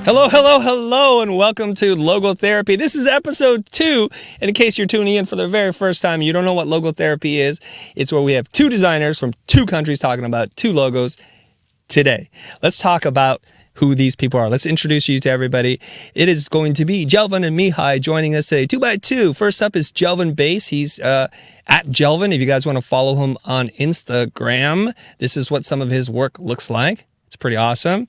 Hello, hello, hello, and welcome to Logo Therapy. This is episode 2, and in case you're tuning in for the very first time, you don't know what Logo Therapy is. It's where we have two designers from two countries talking about two logos today. Let's talk about who these people are. Let's introduce you to everybody. It is going to be Jelvin and Mihai joining us today, 2x2. First up is Jelvin Base. He's at Jelvin. If you guys want to follow him on Instagram, this is what some of his work looks like. It's pretty awesome.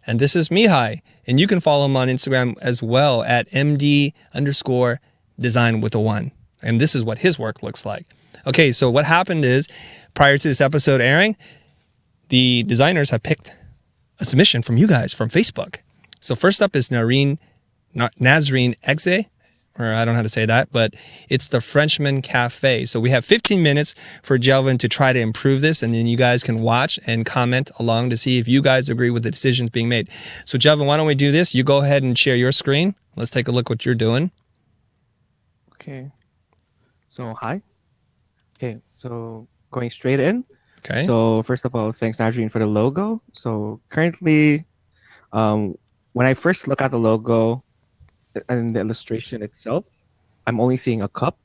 And this is Mihai. And you can follow him on Instagram as well at MD_design with a 1. And this is what his work looks like. Okay, so what happened is, prior to this episode airing, the designers have picked a submission from you guys from Facebook. So first up is Nazreen Exe, or I don't know how to say that, but it's the Frenchman Cafe. So we have 15 minutes for Jelvin to try to improve this, and then you guys can watch and comment along to see if you guys agree with the decisions being made. So Jelvin, why don't we do this? You go ahead and share your screen. Let's take a look what you're doing. Okay. So, hi. Okay, so going straight in. Okay. So first of all, thanks Nazreen for the logo. So currently, when I first look at the logo and the illustration itself, I'm only seeing a cup.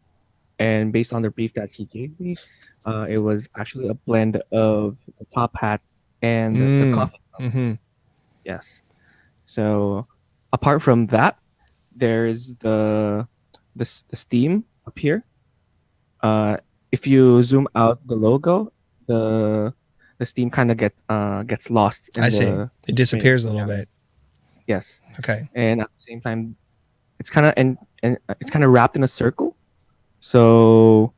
And based on the brief that he gave me, it was actually a blend of the top hat and the coffee cup. Mm-hmm. Yes. So apart from that, there's the steam up here. If you zoom out the logo, the steam kind of gets lost. I see. It disappears a little bit. Yes. Okay. And at the same time, it's kind of it's kind of wrapped in a circle. So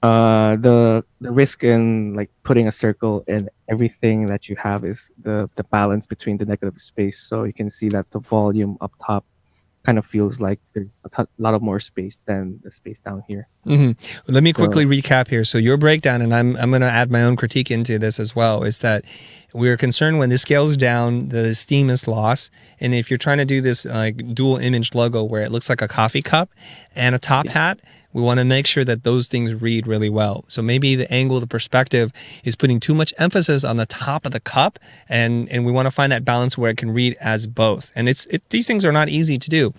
the risk in like putting a circle in everything that you have is the balance between the negative space. So you can see that the volume up top kind of feels like there's a lot of more space than the space down here. Mm-hmm. Let me quickly recap here. So your breakdown, and I'm going to add my own critique into this as well, is that we're concerned when this scales down, the steam is lost. And if you're trying to do this like dual image logo where it looks like a coffee cup and a top hat, we want to make sure that those things read really well. So maybe the angle, the perspective is putting too much emphasis on the top of the cup, and we want to find that balance where it can read as both. And these things are not easy to do.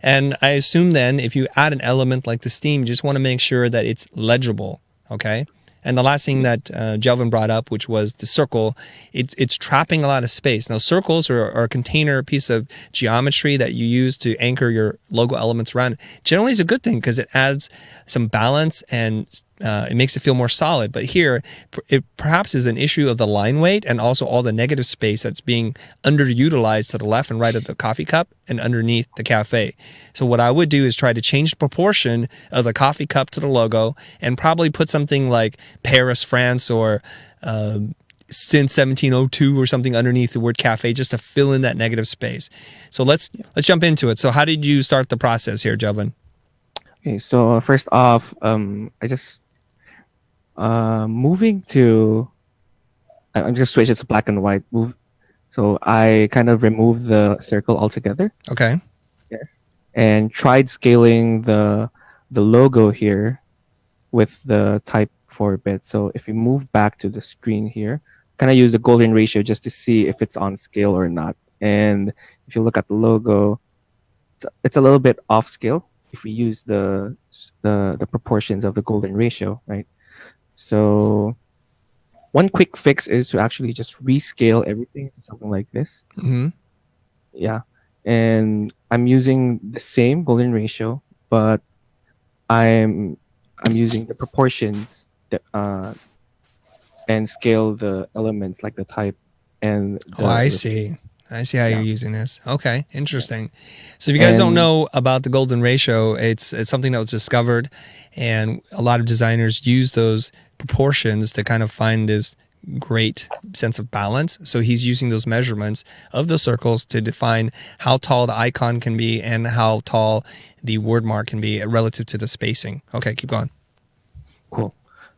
And I assume then if you add an element like the steam, you just want to make sure that it's legible, okay? And the last thing that Jelvin brought up, which was the circle, it's trapping a lot of space. Now, circles are a container piece of geometry that you use to anchor your logo elements around. Generally, it's a good thing because it adds some balance and it makes it feel more solid. But here, it perhaps is an issue of the line weight and also all the negative space that's being underutilized to the left and right of the coffee cup and underneath the cafe. So what I would do is try to change the proportion of the coffee cup to the logo and probably put something like Paris, France, or since 1702 or something underneath the word cafe just to fill in that negative space. So let's jump into it. So how did you start the process here, Jelvin? Okay, so first off, I just moving to, I'm just switch it to black and white. So I kind of removed the circle altogether. Okay. Yes. And tried scaling the logo here with the type 4 bit. So if you move back to the screen here, kind of use the golden ratio just to see if it's on scale or not. And if you look at the logo, it's a little bit off scale if we use the proportions of the golden ratio, right? So one quick fix is to actually just rescale everything to something like this. Mm-hmm. Yeah. And I'm using the same golden ratio, but I'm using the proportions that, and scale the elements like the type and I see how you're using this. Okay, interesting. So if you guys don't know about the golden ratio, it's something that was discovered, and a lot of designers use those proportions to kind of find this great sense of balance. So he's using those measurements of the circles to define how tall the icon can be and how tall the word mark can be relative to the spacing. Okay, keep going. Cool.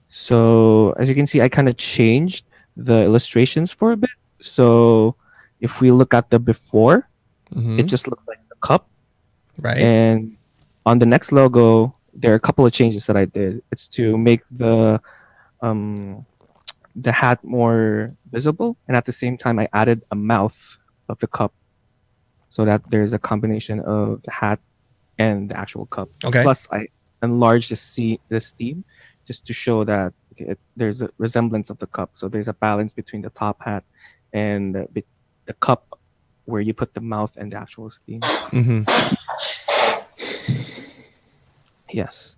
So as you can see, I kind of changed the illustrations for a bit. So if we look at the before, it just looks like the cup. Right. And on the next logo, there are a couple of changes that I did. It's to make the hat more visible, and at the same time I added a mouth of the cup. so that there's a combination of the hat and the actual cup. Okay. Plus, I enlarged the steam just to show that there's a resemblance of the cup. So there's a balance between the top hat and the cup where you put the mouth and the actual steam. Mm-hmm. Yes.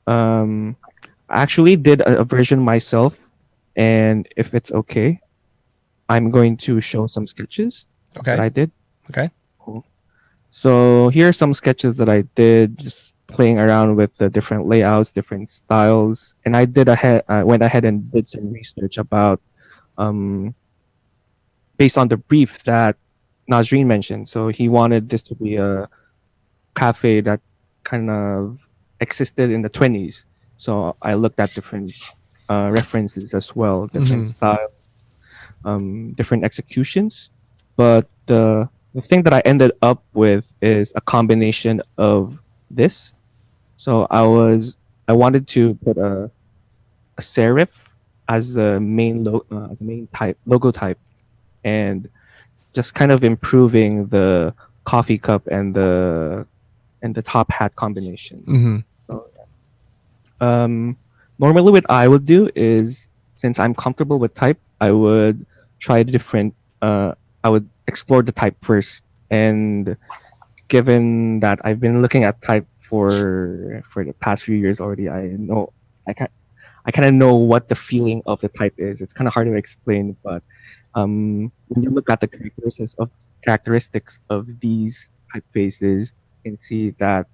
I actually did a version myself, and if it's okay, I'm going to show some sketches that I did. Okay. Cool. So here are some sketches that I did, just playing around with the different layouts, different styles, and I went ahead and did some research about, based on the brief that Nazreen mentioned. So he wanted this to be a cafe that kind of existed in the 20s. So I looked at different references as well, different styles, different executions. But the thing that I ended up with is a combination of this. So I wanted to put a serif as a main logo type, and just kind of improving the coffee cup and the top hat combination. Mm-hmm. So, normally what I would do is, since I'm comfortable with type, I would try I would explore the type first. And given that I've been looking at type for the past few years already, I kind of know what the feeling of the type is. It's kind of hard to explain, but when you look at the characteristics of these typefaces, you can see that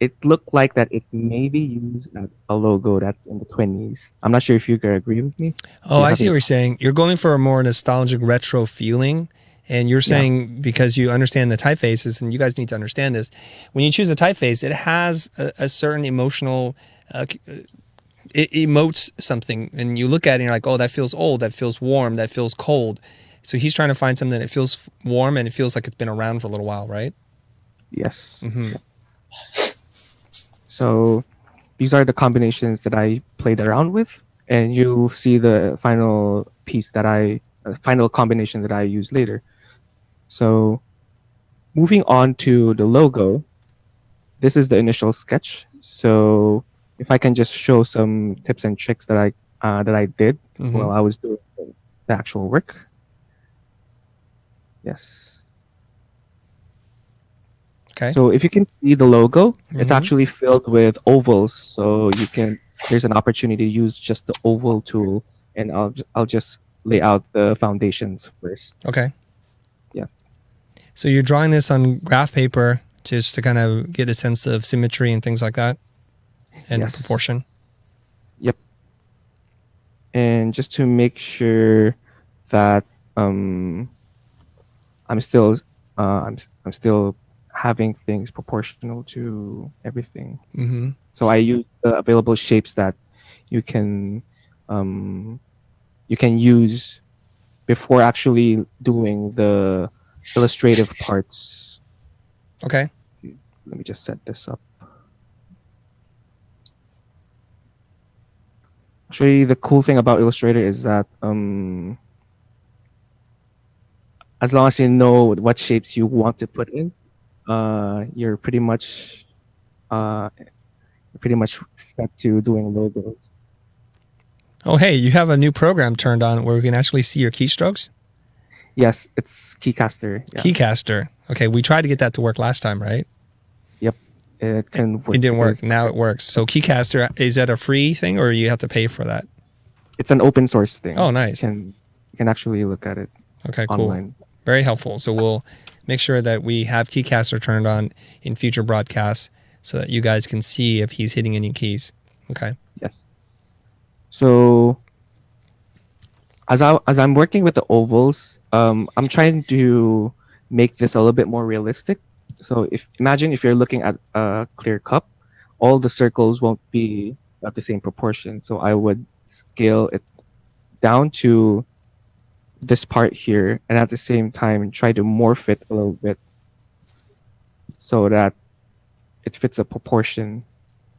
it looked like that it maybe used a logo that's in the 20s. I'm not sure if you could agree with me. Oh, I see what you're saying. You're going for a more nostalgic retro feeling. And you're saying because you understand the typefaces, and you guys need to understand this, when you choose a typeface, it has a certain emotional, it emotes something. And you look at it and you're like, oh, that feels old, that feels warm, that feels cold. So he's trying to find something that feels warm and it feels like it's been around for a little while, right? Yes. Mm-hmm. So these are the combinations that I played around with, and you'll see the final final combination that I use later. So moving on to the logo, this is the initial sketch. So if I can just show some tips and tricks that I did while I was doing the actual work. Yes. Okay. So if you can see the logo, it's actually filled with ovals. So there's an opportunity to use just the oval tool, and I'll just lay out the foundations first. Okay. Yeah. So you're drawing this on graph paper just to kind of get a sense of symmetry and things like that, and proportion. Yep. And just to make sure that I'm still having things proportional to everything. Mm-hmm. So I use the available shapes that you can use before actually doing the illustrative parts. Okay. Let me just set this up. Actually, the cool thing about Illustrator is that as long as you know what shapes you want to put in, you're pretty much set to doing logos. Oh, hey, you have a new program turned on where we can actually see your keystrokes? Yes, it's Keycaster. Yeah. Keycaster. Okay, we tried to get that to work last time, right? Yep. It can work. It didn't work. Now it works. So Keycaster, is that a free thing or you have to pay for that? It's an open source thing. Oh, nice. You can actually look at it. Okay, online. Cool. Very helpful. So we'll make sure that we have Keycaster turned on in future broadcasts so that you guys can see if he's hitting any keys. Okay. Yes. So as I'm working with the ovals, I'm trying to make this a little bit more realistic. So imagine if you're looking at a clear cup, all the circles won't be at the same proportion. So I would scale it down to this part here, and at the same time try to morph it a little bit so that it fits a proportion.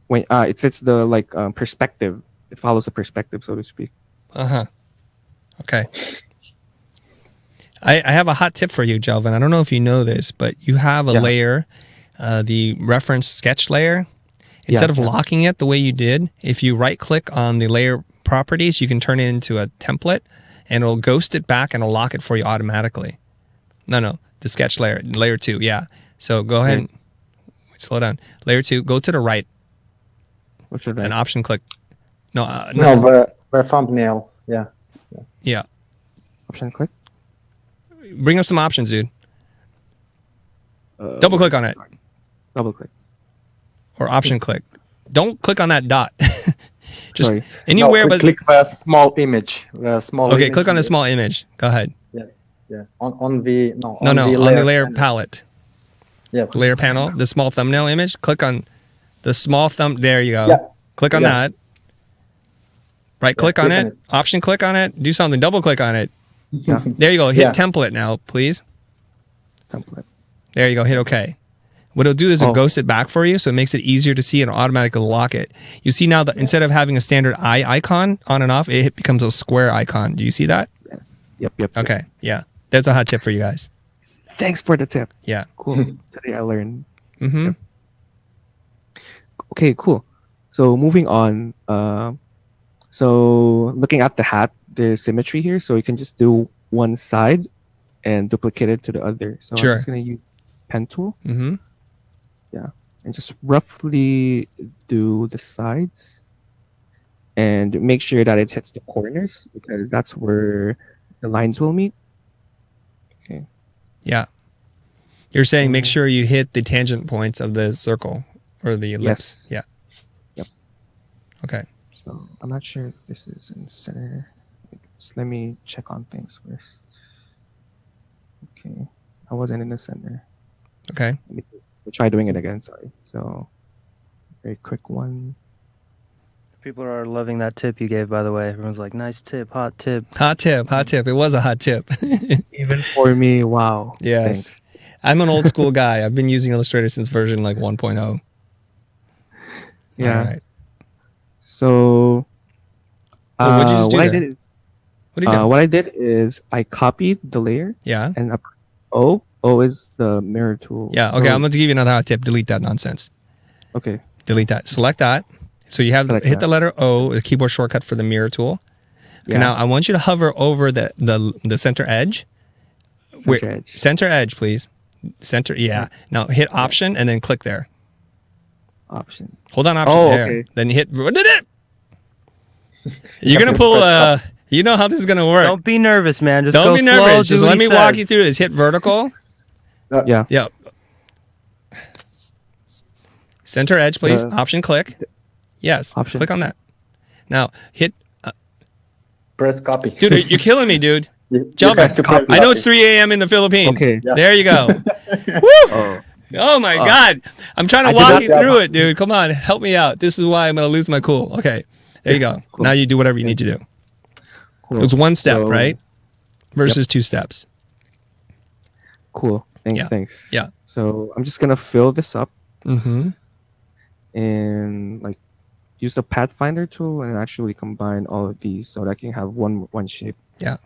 When it fits the perspective, it follows a perspective, so to speak. Okay. I have a hot tip for you, Jelvin. I don't know if you know this, but you have a layer, the reference sketch layer. Instead of locking it the way you did, if you right-click on the layer properties, you can turn it into a template, and it'll ghost it back and it'll lock it for you automatically. No, the sketch layer, layer 2, yeah. So go ahead and slow down. Layer 2, go to the right. What's your An option click. No, the thumbnail. Yeah. Yeah. option click? Bring up some options, dude. Double click on it. Double click. Or option click. Don't click on that dot. Just Sorry. anywhere but click the small image. Okay, click on the small image. Go ahead. Yeah. On the on the layer palette. Yes. Layer panel, the small thumbnail image. Click on the small thumb. There you go. Yeah. Click on that. Right click on it. Option click on it. Do something. Double click on it. Yeah. There you go. Hit template now, please. Template. There you go. Hit OK. What it'll do is it'll ghost it back for you, so it makes it easier to see and automatically lock it. You see now that instead of having a standard eye icon on and off, it becomes a square icon. Do you see that? Yep. Okay. Yeah. That's a hot tip for you guys. Thanks for the tip. Yeah. Cool. Today I learned. Mm-hmm. Yep. Okay, cool. So moving on. So looking at the hat, there's symmetry here. So you can just do one side and duplicate it to the other. So I'm just going to use pen tool. Mm-hmm. Yeah. And just roughly do the sides. And make sure that it hits the corners because that's where the lines will meet. Okay. Yeah. You're saying make sure you hit the tangent points of the circle or the ellipse. Yes. Yeah. Yep. Okay. So I'm not sure if this is in center. Just let me check on things first. Okay. I wasn't in the center. Okay. Let me try doing it again. Sorry. So very quick one. People are loving that tip you gave, by the way. Everyone's like, nice tip, hot tip. Hot tip. It was a hot tip. Even for me, wow. Yes. Thanks. I'm an old school guy. I've been using Illustrator since version like 1.0. Yeah. All right. So what'd you just do what there? What I did is I copied the layer. Yeah. And O is the mirror tool. Yeah. Okay. I'm going to give you another hot tip. Delete that nonsense. Okay. Delete that. Select that. So you have hit the letter O, the keyboard shortcut for the mirror tool. Okay, now I want you to hover over the center edge. Center edge, please. Center. Yeah. Now hit Option and then click there. Option. Hold on, Option there. Okay. Then hit. What did it? You're gonna pull. You know how this is gonna work. Don't be nervous, man. Just don't be nervous. Slow, just let me walk you through this. Hit vertical. Yeah. Yep. Center edge, please. Option click. Yes. Option. Click on that. Now hit. Press copy. Dude, you're killing me, dude. Jelvin, I know it's 3 a.m. in the Philippines. Okay. Yeah. There you go. Woo! Oh my God. I'm trying to walk you through it, dude. Come on. Help me out. This is why I'm going to lose my cool. Okay. There you go. Cool. Now you do whatever you need to do. Cool. It was one step, right? Versus 2 steps. Cool. Thanks. Yeah. So I'm just going to fill this up. Mm-hmm. And like use the Pathfinder tool and actually combine all of these so that I can have one shape. Yeah.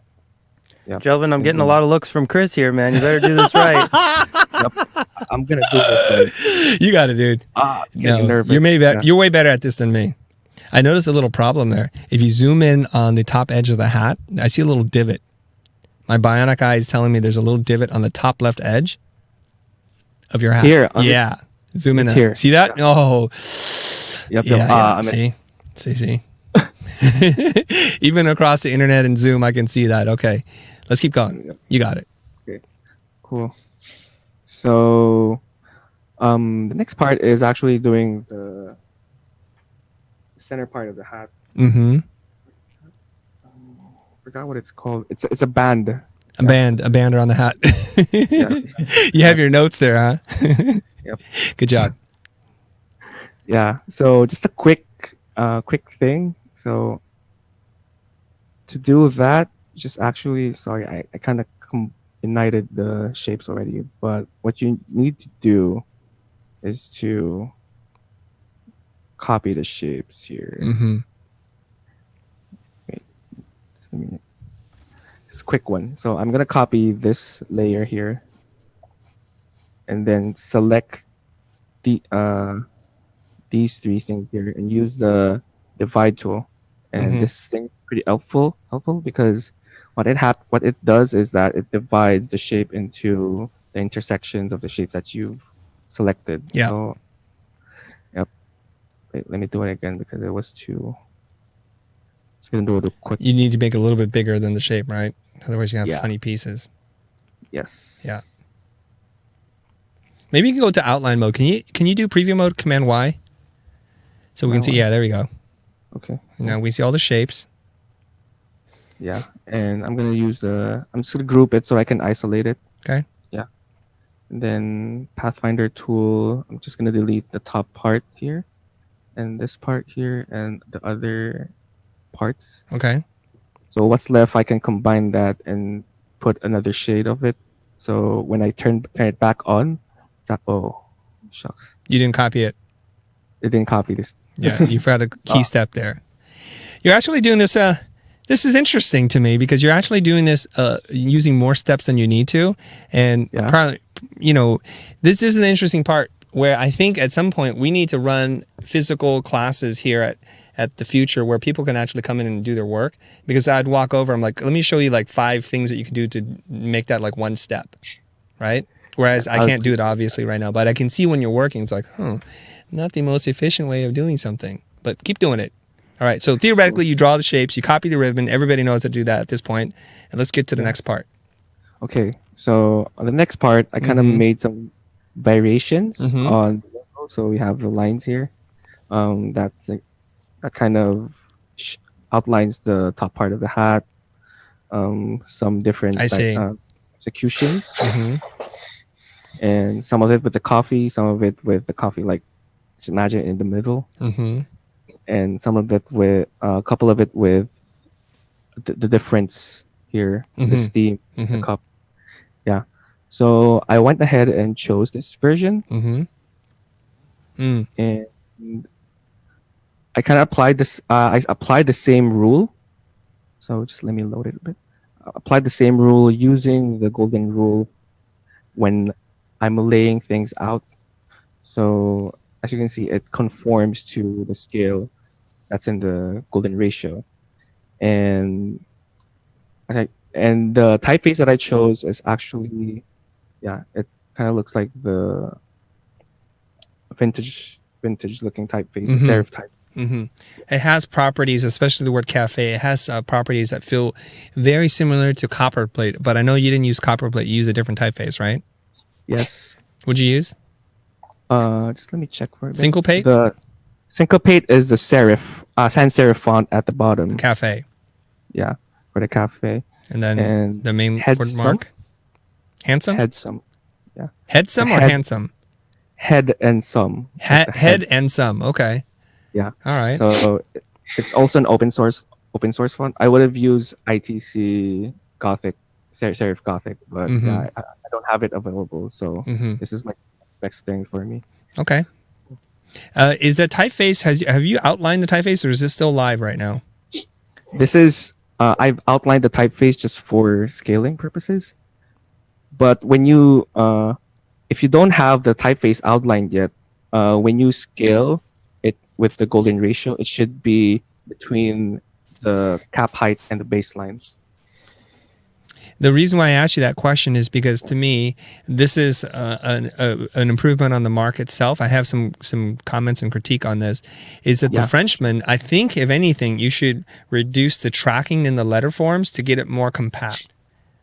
Yep. Jelvin, I'm getting a lot of looks from Chris here, man. You better do this right. Yep. I'm gonna do this right. You got it, dude. Nervous. You're way better at this than me. I noticed a little problem there. If you zoom in on the top edge of the hat, I see a little divot. My bionic eye is telling me there's a little divot on the top left edge of your hat. Here. Yeah. Zoom in. Here. See that? Yeah. Oh. Yep. Yeah. See. Even across the internet and Zoom, I can see that. Okay. Let's keep going. Yep. You got it. Okay. Cool. So, the next part is actually doing the center part of the hat. Mm-hmm. Forgot what it's called. It's a band. A band around the hat. You have your notes there, huh? Yep. Good job. Yeah. So just a quick thing. So to do that, just actually, sorry, I kind of united the shapes already. But what you need to do is to copy the shapes here. Mm-hmm. Wait, just quick one. So I'm gonna copy this layer here, and then select these three things here, and use the divide tool. And this thing is pretty helpful because what it does is that it divides the shape into the intersections of the shapes that you've selected. Yeah. So, yep. Wait, let me do it again because it was too. It's gonna do it quick. You need to make it a little bit bigger than the shape, right? Otherwise, you have Yeah. funny pieces. Yes. Yeah. Maybe you can go to outline mode. Can you do preview mode Command Y? So we can see. Command Y. Yeah, there we go. Okay. Now we see all the shapes. Yeah, and I'm gonna use I'm just gonna group it so I can isolate it. Okay. Yeah. And then Pathfinder tool. I'm just gonna delete the top part here, and this part here, and the other parts. Okay. So what's left, I can combine that and put another shade of it. So when I turn it back on, oh, shucks, You didn't copy it. it didn't copy this. Yeah, you forgot a key step there. You're actually doing this. This is interesting to me because you're actually doing this using more steps than you need to, and Yeah. probably, this is an interesting part where I think at some point we need to run physical classes here at the Future where people can actually come in and do their work. Because I'd walk over, I'm like, let me show you like 5 things that you can do to make that like one step, right? Whereas I can't do it obviously right now, but I can see when you're working, it's like, not the most efficient way of doing something, but keep doing it. All right, so theoretically, you draw the shapes, you copy the ribbon. Everybody knows how to do that at this point. And let's get to the next part. Okay, so on the next part, I kind of made some variations on the logo. So we have the lines here. That kind of outlines the top part of the hat. Some different executions, and some of it with the coffee, some of it with the coffee, like just imagine in the middle. And some of it with a couple of it with the difference here, the steam, the cup. Yeah. So I went ahead and chose this version. And I kind of applied this. I applied the same rule. So just let me load it a bit. I applied the same rule using the golden rule when I'm laying things out. So as you can see, it conforms to the scale that's in the golden ratio. And the typeface that I chose is actually, it kind of looks like the vintage looking typeface, the serif type. It has properties, especially the word cafe. It has properties that feel very similar to copperplate, but I know you didn't use copperplate. You use a different typeface, right? Yes. What'd you use? Just let me check for a bit. Syncopate? The Syncopate is the serif, sans serif font at the bottom. Cafe. Yeah, for the cafe. And then the main word mark. Handsome? Headsome. Yeah. Headsome or handsome? Head and some. Head and some. Okay. Yeah. All right. So it's also an open source font. I would have used ITC Gothic, serif Gothic, but I don't have it available. So this is like the next thing for me. Okay. Is the typeface, have you outlined the typeface, or is this still live right now? This is, I've outlined the typeface just for scaling purposes. But when you, if you don't have the typeface outlined yet, when you scale it with the golden ratio, it should be between the cap height and the baseline. The reason why I asked you that question is because to me, this is an improvement on the mark itself. I have some comments and critique on this. Is that the Frenchman, I think, if anything, you should reduce the tracking in the letter forms to get it more compact.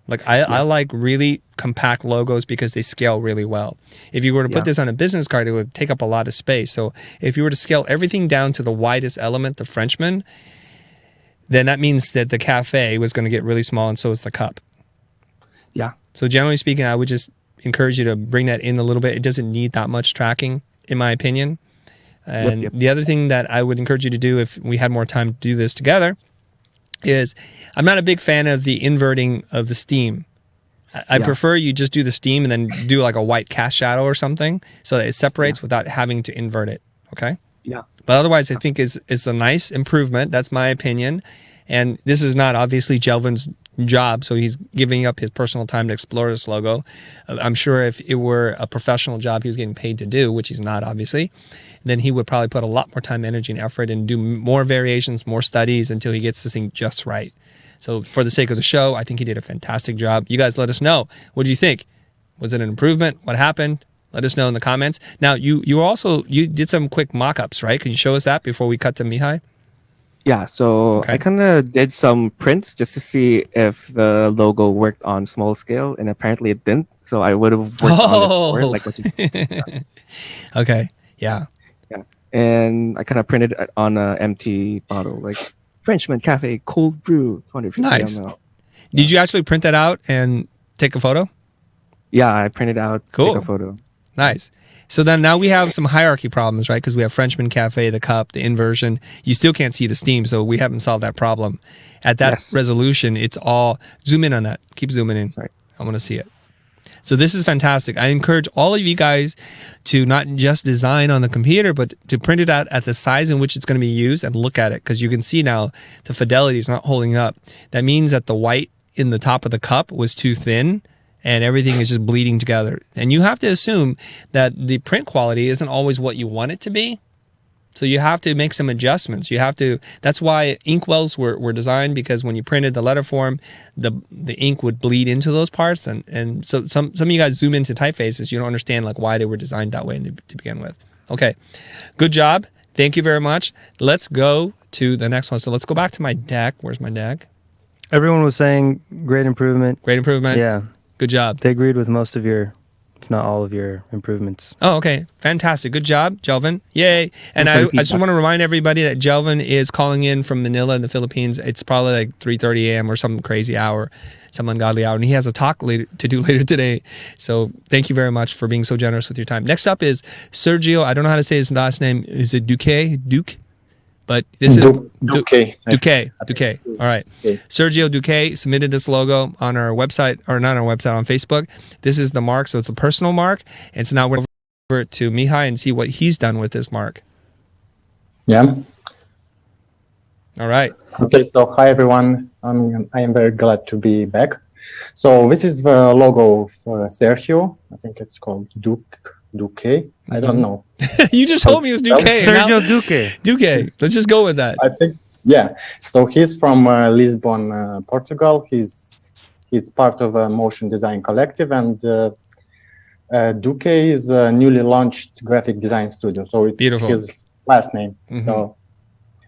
Like I like really compact logos because they scale really well. If you were to put this on a business card, it would take up a lot of space. So if you were to scale everything down to the widest element, the Frenchman, then that means that the cafe was going to get really small, and so is the cup. Yeah. So generally speaking, I would just encourage you to bring that in a little bit. It doesn't need that much tracking, in my opinion. And the other thing that I would encourage you to do if we had more time to do this together is I'm not a big fan of the inverting of the steam. I prefer you just do the steam and then do like a white cast shadow or something so that it separates without having to invert it. Okay? Yeah. But otherwise, I think it's a nice improvement. That's my opinion. And this is not obviously Jelvin's job, so he's giving up his personal time to explore this logo. I'm sure if it were a professional job he was getting paid to do, which he's not obviously, then he would probably put a lot more time, energy, and effort and do more variations, more studies until he gets this thing just right. So for the sake of the show, I think he did a fantastic job. You guys let us know. What do you think? Was it an improvement? What happened? Let us know in the comments. Now, you did some quick mock-ups, right? Can you show us that before we cut to Mihai? Yeah, so Okay. I kind of did some prints just to see if the logo worked on small scale, and apparently it didn't. So I would have worked on it more, like what you Okay, yeah. yeah. And I kind of printed it on an empty bottle, like Frenchman Cafe Cold Brew, 250 Nice. ml. Did you actually print that out and take a photo? Yeah, I printed out, Cool. took a photo. Nice. So then now we have some hierarchy problems, right? Because we have Frenchman Cafe, the cup, the inversion. You still can't see the steam, so we haven't solved that problem. At that Yes. resolution, it's all... Zoom in on that. Keep zooming in. Sorry. I want to see it. So this is fantastic. I encourage all of you guys to not just design on the computer, but to print it out at the size in which it's going to be used and look at it, because you can see now the fidelity is not holding up. That means that the white in the top of the cup was too thin, and everything is just bleeding together. And you have to assume that the print quality isn't always what you want it to be. So you have to make some adjustments. That's why inkwells were designed, because when you printed the letter form, the ink would bleed into those parts. And so some of you guys zoom into typefaces, you don't understand like why they were designed that way to begin with. Okay, good job. Thank you very much. Let's go to the next one. So let's go back to my deck. Where's my deck? Everyone was saying great improvement. Great improvement. Yeah, Good job. they agreed with most of your, if not all of your improvements. Oh, okay. Fantastic. Good job, Jelvin. Yay. And I just want to remind everybody that Jelvin is calling in from Manila in the Philippines. It's probably like 3:30 a.m. or some crazy hour, some ungodly hour. And he has a talk to do later today. So thank you very much for being so generous with your time. Next up is Sergio. I don't know how to say his last name. Is it Duque? But this is Duque. Duque. All right. Okay. Sergio Duque submitted this logo on our website, or not on our website, on Facebook. This is the mark, so it's a personal mark. And so now we're over to Mihai and see what he's done with this mark. Yeah. All right. Okay. So hi everyone. I am very glad to be back. So this is the logo for Sergio. I think it's called Duque. I don't know. You just told me it was Duque. Sergio Duque. Duque. Let's just go with that. I think, yeah. So he's from Lisbon, Portugal. He's part of a motion design collective, and Duque is a newly launched graphic design studio. So it's Beautiful. his last name. Mhm. So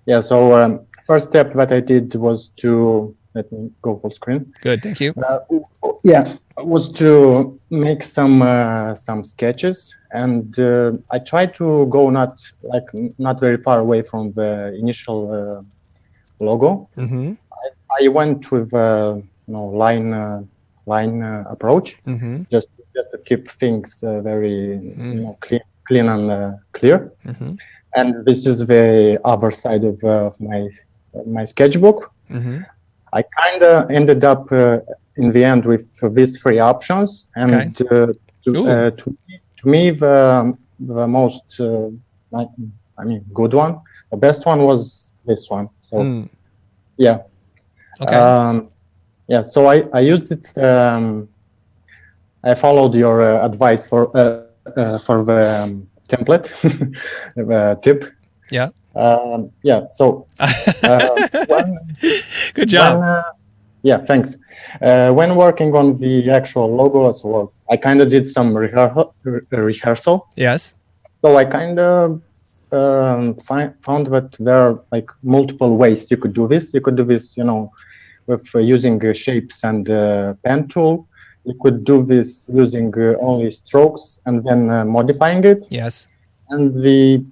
yeah. So first step that I did was to let me go full screen. Good. Thank you. Was to make some sketches, and I tried to go not very far away from the initial logo. Mm-hmm. I went with line approach, Mm-hmm. just to keep things very clean and clear. Mm-hmm. And this is the other side of my sketchbook. Mm-hmm. I kind of ended up in the end with these three options, and to me the most good one, the best one was this one. So yeah, Okay. So I used it. I followed your advice for the template tip. Yeah. So Good job. Thanks. When working on the actual logo as well, I kind of did some rehearsal. Yes. So I kind of found that there are like multiple ways you could do this. You could do this, with using shapes and pen tool. You could do this using only strokes and then modifying it. Yes. And the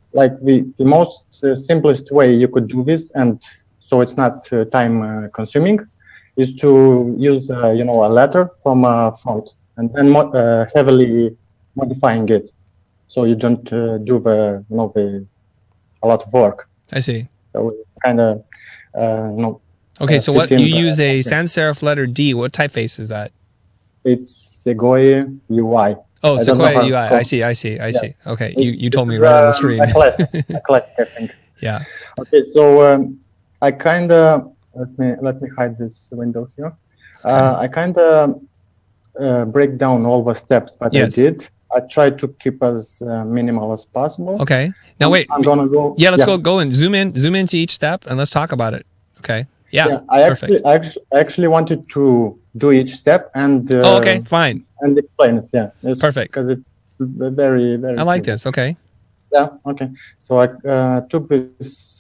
most simplest way you could do this, and so it's not time consuming, is to use a letter from a font and then heavily modifying it, so you don't do a lot of work. I see. So kind of Okay, so what fit you in use a sans serif letter D. What typeface is that? It's Szekely UI. Oh, I don't know Szekely how UI. it's I called. see. Yeah. Okay, you told me right on the screen. A classic, I think. Yeah. Okay, so I kind of let me hide this window here. I kind of break down all the steps that I did. I try to keep as minimal as possible. Okay. Now wait. I'm gonna go. Yeah, let's go and zoom into each step and let's talk about it. Okay. Yeah. I perfect. actually wanted to do each step and. Okay. Fine. And explain it. Yeah. It's perfect. Because it's very very. I like this. Okay. Yeah. Okay. So I took this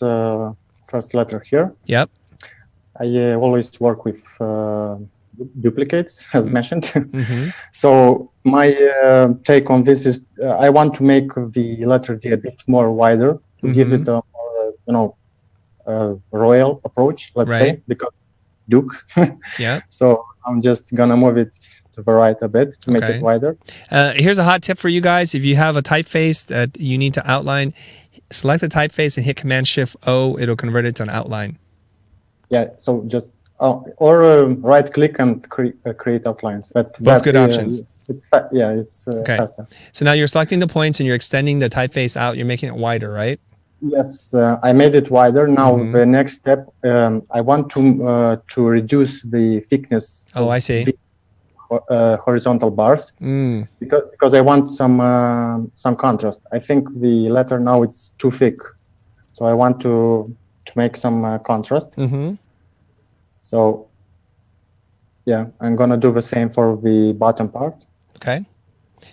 first letter here. Yep. I always work with duplicates, as mentioned. Mm-hmm. So my take on this is I want to make the letter D a bit more wider to give it a more, royal approach, let's say, because Duke. Yeah. So I'm just gonna move it to the right a bit to make it wider. Here's a hot tip for you guys. If you have a typeface that you need to outline, select the typeface and hit Command-Shift-O. It'll convert it to an outline. Yeah, so just or right click and create outlines. But both good options. It's faster. So now you're selecting the points and you're extending the typeface out. You're making it wider, right? Yes, I made it wider. Now the next step, I want to reduce the thickness. Oh, I see. The horizontal bars because I want some contrast. I think the letter now it's too thick, so I want to make some contrast. So yeah, I'm gonna do the same for the bottom part. Okay.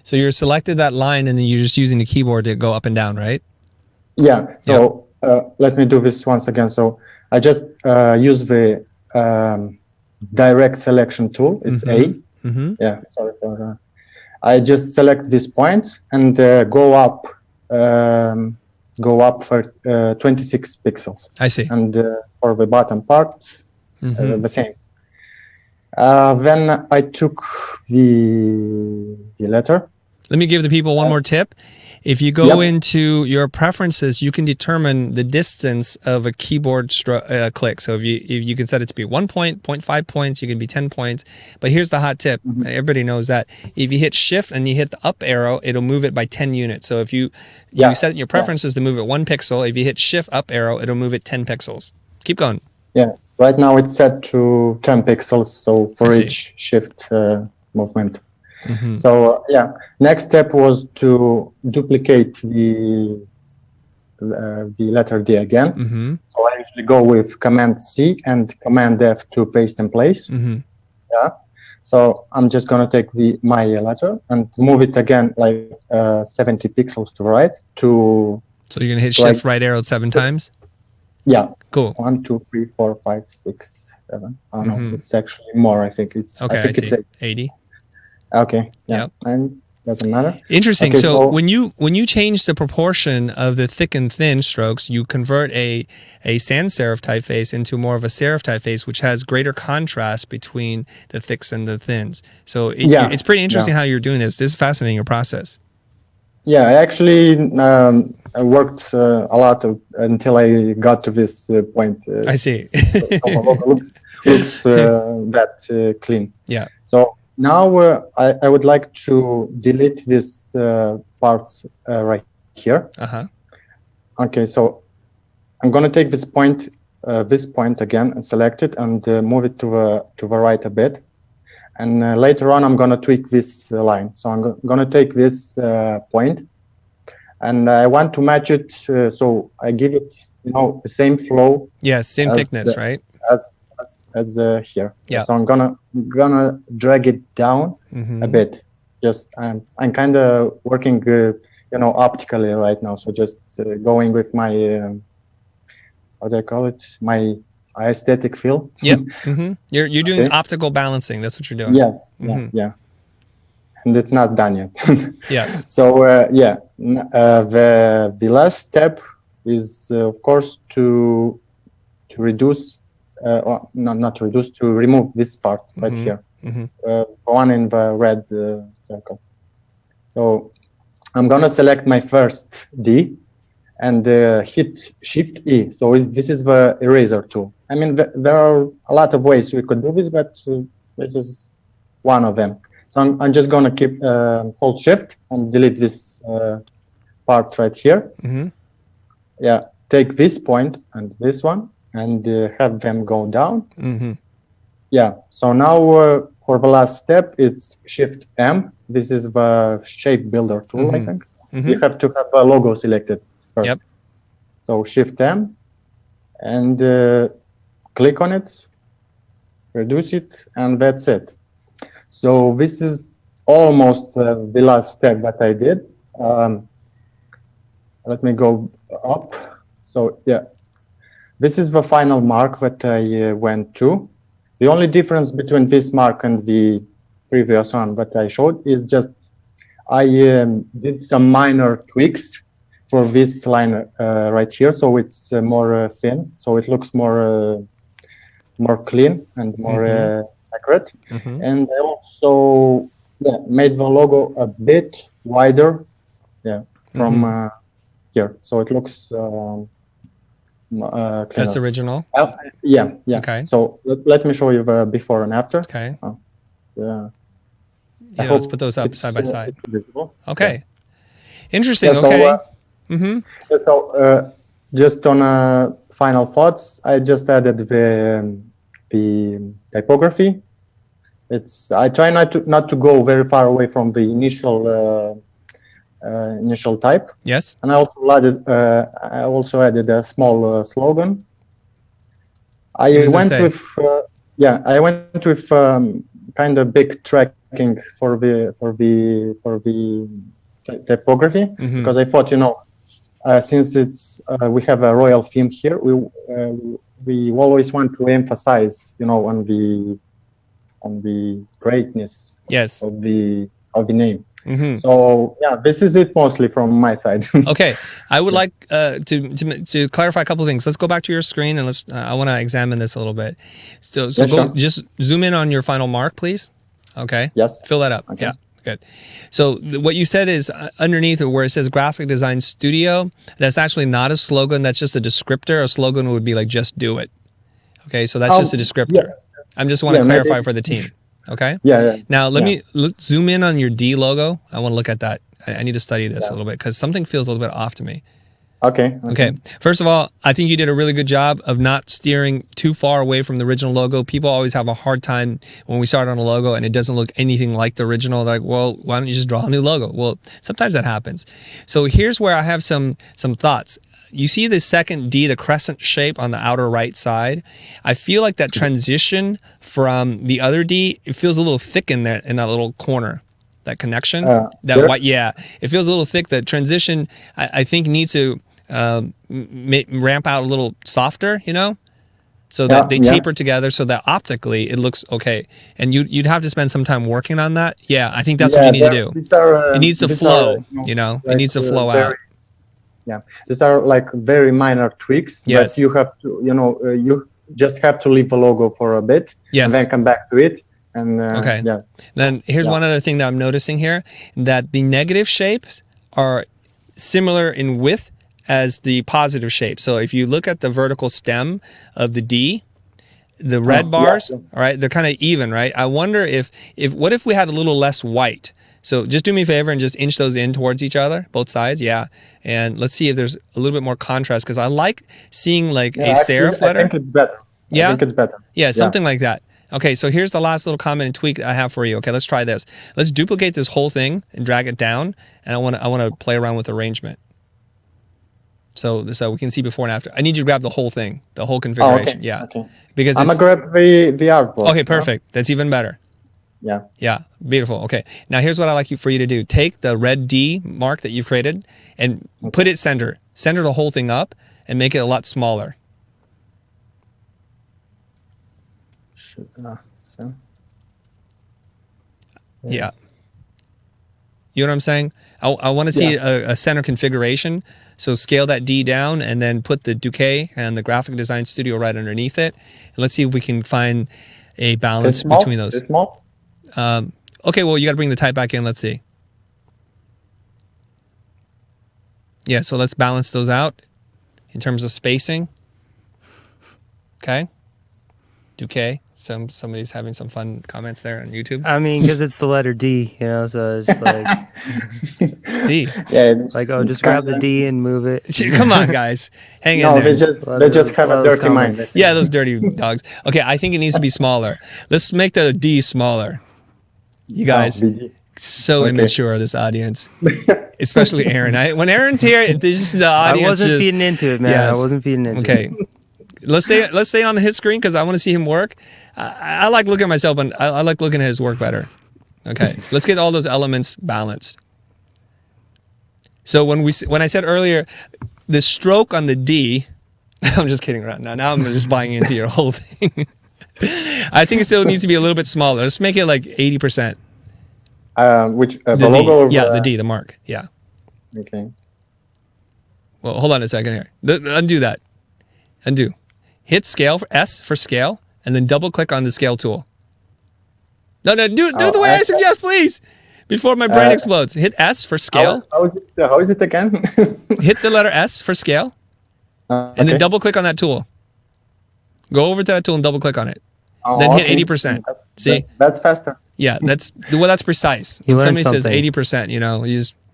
So you're selected that line and then you're just using the keyboard to go up and down, right? Yeah. So let me do this once again. So I just use the direct selection tool. It's A. Yeah. Sorry for that. I just select these points and go up for 26 pixels. I see. And for the bottom part, the same. Then I took the letter. Let me give the people one more tip. If you go into your preferences, you can determine the distance of a keyboard click. So if you can set it to be 1 point, 0.5 points, you can be 10 points. But here's the hot tip. Everybody knows that if you hit Shift and you hit the up arrow, it'll move it by 10 units. So if you set your preferences to move it 1 pixel, if you hit Shift up arrow, it'll move it 10 pixels. Keep going. Yeah. Right now it's set to 10 pixels. So for each shift movement. So next step was to duplicate the letter D again. So I usually go with Command C and Command F to paste in place. Yeah. So I'm just gonna take my letter and move it again like 70 pixels to the right. So you're gonna hit Shift right arrow 7 times. Yeah. Cool. 1, 2, 3, 4, 5, 6, 7. Oh no, it's actually more. I think it's. Okay, I think it's 80. Okay. Yeah. And doesn't matter. Interesting. Okay, so when you change the proportion of the thick and thin strokes, you convert a sans serif typeface into more of a serif typeface, which has greater contrast between the thicks and the thins. So it's pretty interesting how you're doing this. This is fascinating, your process. Yeah, I actually I worked a lot until I got to this point. I see. looks that clean. Yeah. So now I would like to delete this parts right here. Okay, so I'm gonna take this point again and select it and move it to the right a bit. And later on, I'm gonna tweak this line. So I'm gonna take this point, and I want to match it. So I give it, the same flow. Yes, same thickness, right? As here. Yeah. So I'm gonna drag it down a bit. Just I'm kind of working, optically right now. So just going with my what do I call it? My aesthetic feel. Yep. You're doing optical balancing. That's what you're doing. Yes. Yeah. And it's not done yet. Yes. So the last step is of course to reduce, not to reduce, to remove this part right here. One in the red circle. So I'm gonna select my first D and hit Shift E. So this is the eraser tool. I mean, there are a lot of ways we could do this, but this is one of them. So I'm just gonna keep hold Shift and delete this part right here. Yeah, take this point and this one and have them go down. Yeah. So now for the last step, it's Shift M. This is the shape builder tool, I think. You have to have a logo selected first. Yep. So Shift M and click on it, reduce it, and that's it. So this is almost the last step that I did. Let me go up. So yeah, this is the final mark that I went to. The only difference between this mark and the previous one that I showed is just I did some minor tweaks for this line right here, so it's more thin, so it looks more clean and more accurate. And I also made the logo a bit wider, from here, so it looks cleaner. That's original. Yeah. Okay. So let me show you the before and after. Okay. Yeah. Yeah, let's put those up side by side. Okay. Yeah. Interesting. Yeah, so, Okay. So just on final thoughts, I just added the typography. I try not to go very far away from the initial type. Yes. And I also added a small slogan. I went with kind of big tracking for the typography, because I thought, since we have a royal theme here, we always want to emphasize, on the greatness of the name. So this is it mostly from my side. Okay, I would like to clarify a couple of things. Let's go back to your screen and I want to examine this a little bit. So just zoom in on your final mark, please. Okay. Yes. Fill that up. Okay. Yeah. Good. So what you said is underneath where it says Graphic Design Studio, that's actually not a slogan. That's just a descriptor. A slogan would be like, just do it. Okay. So that's just a descriptor. I just want to clarify for the team. Okay. Yeah. Now let's zoom in on your D logo. I want to look at that. I need to study this a little bit because something feels a little bit off to me. Okay. First of all, I think you did a really good job of not steering too far away from the original logo. People always have a hard time when we start on a logo and it doesn't look anything like the original. Like, well, why don't you just draw a new logo? Well, sometimes that happens. So here's where I have some thoughts. You see the second D, the crescent shape on the outer right side. I feel like that transition from the other D, it feels a little thick in that little corner. That connection, it feels a little thick. The transition, I think, needs to ramp out a little softer, so that they taper together, so that optically it looks okay. And you'd have to spend some time working on that. Yeah, I think that's what you need to do. It needs to flow, it needs to flow out. Yeah, these are like very minor tweaks, but you have to, you just have to leave the logo for a bit, and then come back to it. And Then here's one other thing that I'm noticing here, that the negative shapes are similar in width as the positive shape. So if you look at the vertical stem of the D, the red bars, all right, they're kind of even, right? I wonder what if we had a little less white? So just do me a favor and just inch those in towards each other, both sides, and let's see if there's a little bit more contrast, because I like seeing like a serif letter. I think it's better. Yeah? I think it's better. Yeah, something like that. Okay, so here's the last little comment and tweak I have for you. Okay, let's try this. Let's duplicate this whole thing and drag it down, and I want to play around with arrangement. So we can see before and after. I need you to grab the whole thing, the whole configuration. Okay. Because I'm gonna grab the artboard. Okay, perfect. That's even better. Yeah, beautiful. Okay, now here's what I'd like for you to do. Take the red D mark that you've created and put it center the whole thing up, and make it a lot smaller. Yeah. You know what I'm saying? I want to see a center configuration. So scale that D down and then put the Duque and the Graphic Design Studio right underneath it. And let's see if we can find a balance between those. It's small? Okay, well, you got to bring the type back in. Let's see. Yeah, so let's balance those out in terms of spacing. Okay. Duque. Somebody's having some fun comments there on YouTube. I mean, because it's the letter D, so it's like D. Yeah. like just grab the D and move it. Come on, guys, hang in No, there. they just have a dirty mind. Yeah, those dirty dogs. Okay, I think it needs to be smaller. Let's make the D smaller. You guys, so immature, this audience, especially Aaron. When Aaron's here, the audience. I wasn't feeding into it, man. Yes. I wasn't feeding into it. Okay, let's stay on his screen because I want to see him work. I like looking at myself, and I like looking at his work better. Okay, let's get all those elements balanced. So when I said earlier, the stroke on the D, I'm just kidding around now. Now I'm just buying into your whole thing. I think it still needs to be a little bit smaller. Let's make it like 80%. The D. logo? Yeah, the D, the mark. Yeah. Okay. Well, hold on a second here. Undo that. Undo. Hit scale, S for scale, and then double click on the scale tool. No, do the way I suggest, please. Before my brain explodes. Hit S for scale. How is it again? Hit the letter S for scale, and then double click on that tool. Go over to that tool and double click on it. Then hit 80%. See? That's faster. Yeah, that's precise. Somebody says 80%,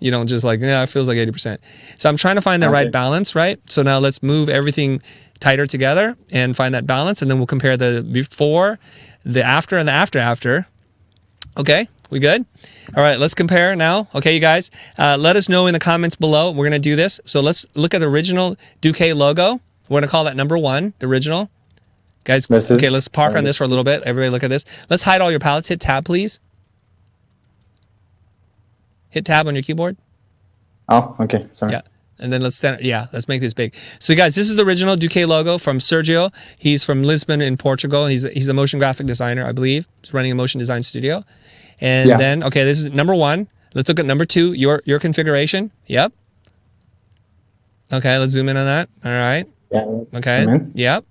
you don't just like, it feels like 80%. So I'm trying to find the right balance, right? So now let's move everything tighter together and find that balance, and then we'll compare the before, the after, and the after. Okay, we good? All right, let's compare now. Okay, you guys, let us know in the comments below. We're going to do this. So let's look at the original Duque logo. We're going to call that number 1, the original. Guys, okay, let's park on this for a little bit. Everybody look at this. Let's hide all your palettes. Hit tab, please. Hit tab on your keyboard. Oh, okay, sorry. Yeah. And then let's make this big. So guys, this is the original Duque logo from Sergio. He's from Lisbon in Portugal. He's a motion graphic designer, I believe. He's running a motion design studio. And then, okay, this is number 1. Let's look at number 2, your configuration. Yep. Okay, let's zoom in on that. All right. Yeah. Okay. Yep.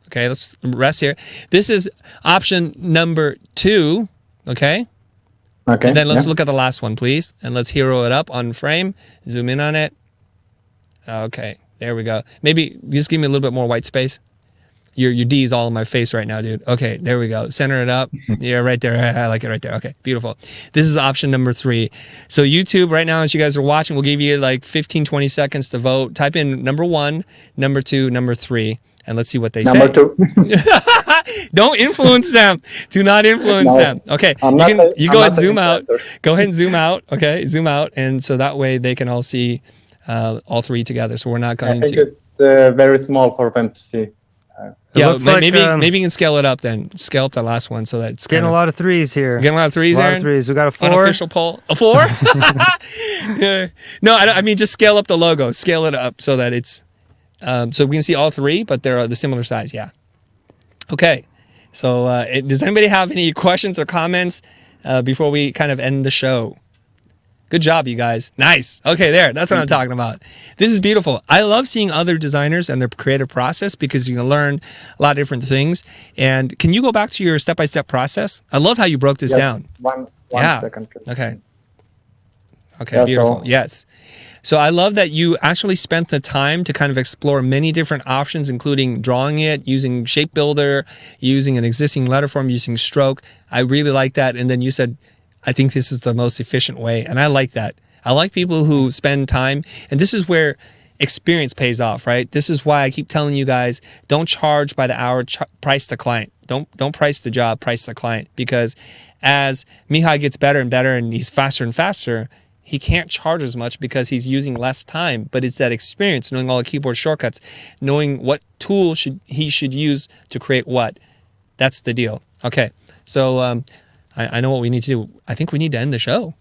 Okay, let's rest here. This is option number 2. Okay. Okay. And then let's look at the last one, please. And let's hero it up on frame. Zoom in on it. Okay, there we go. Maybe just give me a little bit more white space. Your D is all in my face right now, dude. Okay, there we go. Center it up. Yeah, right there. I like it right there. Okay, beautiful. This is option number 3. So YouTube right now, as you guys are watching, we'll give you like 15, 20 seconds to vote. Type in number 1, number 2, number 3, and let's see what they say. Number 2. Don't influence them. Do not influence them. Okay, you go ahead and zoom out. Go ahead and zoom out. Okay, zoom out, and so that way they can all see all 3 together. So we're not going to. I think it's very small for them to see. Maybe you can scale it up then. Scale up the last one so that it's getting a lot of 3s here. Getting a lot of 3s, Aaron? We got a 4. Unofficial poll. A 4? Yeah. No, I mean just scale up the logo. Scale it up so that it's so we can see all 3, but they're the similar size. Yeah. Okay. So does anybody have any questions or comments before we kind of end the show? Good job, you guys. Nice. Okay, there. That's what I'm talking about. This is beautiful. I love seeing other designers and their creative process because you can learn a lot of different things. And can you go back to your step-by-step process? I love how you broke this down. One second. Please. Okay. Okay, beautiful. So, yes. So I love that you actually spent the time to kind of explore many different options, including drawing it, using Shape Builder, using an existing letter form, using stroke. I really like that. And then you said, I think this is the most efficient way. And I like that. I like people who spend time. And this is where experience pays off, right? This is why I keep telling you guys, don't charge by the hour, price the client. Don't price the job, price the client. Because as Mihai gets better and better and he's faster and faster, he can't charge as much because he's using less time. But it's that experience, knowing all the keyboard shortcuts, knowing what tool he should use to create what. That's the deal. Okay, so I know what we need to do. I think we need to end the show,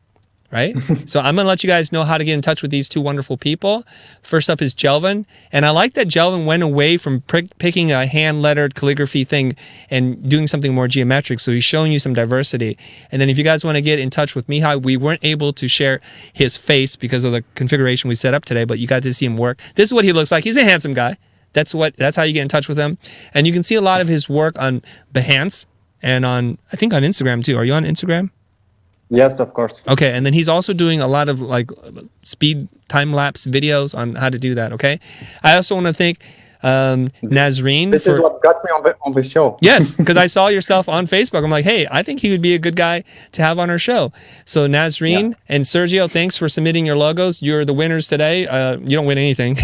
right? So I'm going to let you guys know how to get in touch with these 2 wonderful people. First up is Jelvin. And I like that Jelvin went away from picking a hand-lettered calligraphy thing and doing something more geometric. So he's showing you some diversity. And then if you guys want to get in touch with Mihai, we weren't able to share his face because of the configuration we set up today, but you got to see him work. This is what he looks like. He's a handsome guy. That's how you get in touch with him. And you can see a lot of his work on Behance and I think on Instagram too. Are you on Instagram? Yes, of course. Okay, and then he's also doing a lot of like speed time-lapse videos on how to do that, okay? I also want to thank Nazreen. This is what got me on the show. Yes, because I saw your stuff on Facebook. I'm like, hey, I think he would be a good guy to have on our show. So Nazreen and Sergio, thanks for submitting your logos. You're the winners today. You don't win anything,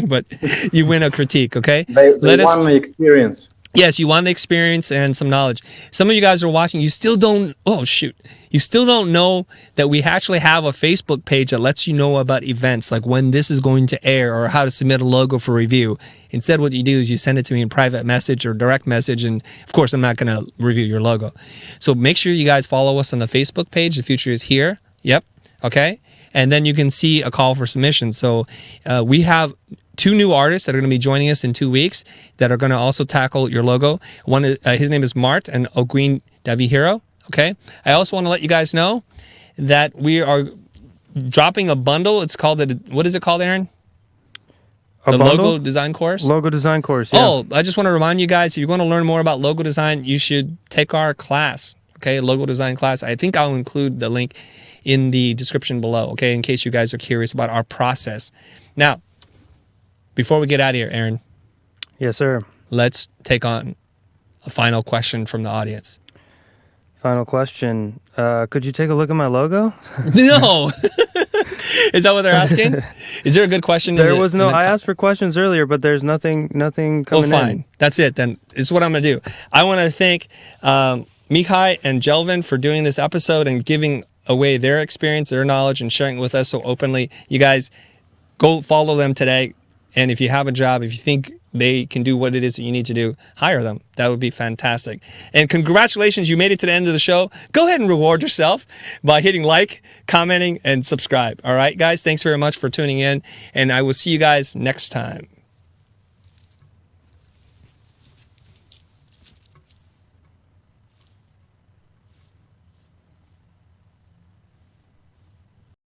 but you win a critique, okay? They won the experience. Yes, you want the experience and some knowledge. Some of you guys are watching, you still don't, you still don't know that we actually have a Facebook page that lets you know about events, like when this is going to air or how to submit a logo for review. Instead, what you do is you send it to me in private message or direct message, and of course, I'm not going to review your logo. So make sure you guys follow us on the Facebook page. The future is here. Yep. Okay. And then you can see a call for submission. So we have 2 new artists that are going to be joining us in 2 weeks that are going to also tackle your logo. One is, his name is Mart and Ogwin Davihiro. Okay. I also want to let you guys know that we are dropping a bundle. It's called what is it called, Aaron? The logo design course? Logo design course, yeah. Oh, I just want to remind you guys, if you're going to learn more about logo design, you should take our class. Okay, logo design class. I think I'll include the link in the description below, okay, in case you guys are curious about our process. Now, before we get out of here, Aaron. Yes, sir. Let's take on a final question from the audience. Final question. Could you take a look at my logo? No. Is that what they're asking? Is there a good question? I asked for questions earlier, but there's nothing coming in. Oh, fine. That's it then. It's what I'm going to do. I want to thank Mihai and Jelvin for doing this episode and giving away their experience, their knowledge, and sharing it with us so openly. You guys, go follow them today. And if you have a job, if you think they can do what it is that you need to do, hire them. That would be fantastic. And congratulations, you made it to the end of the show. Go ahead and reward yourself by hitting like, commenting, and subscribe. All right, guys, thanks very much for tuning in. And I will see you guys next time.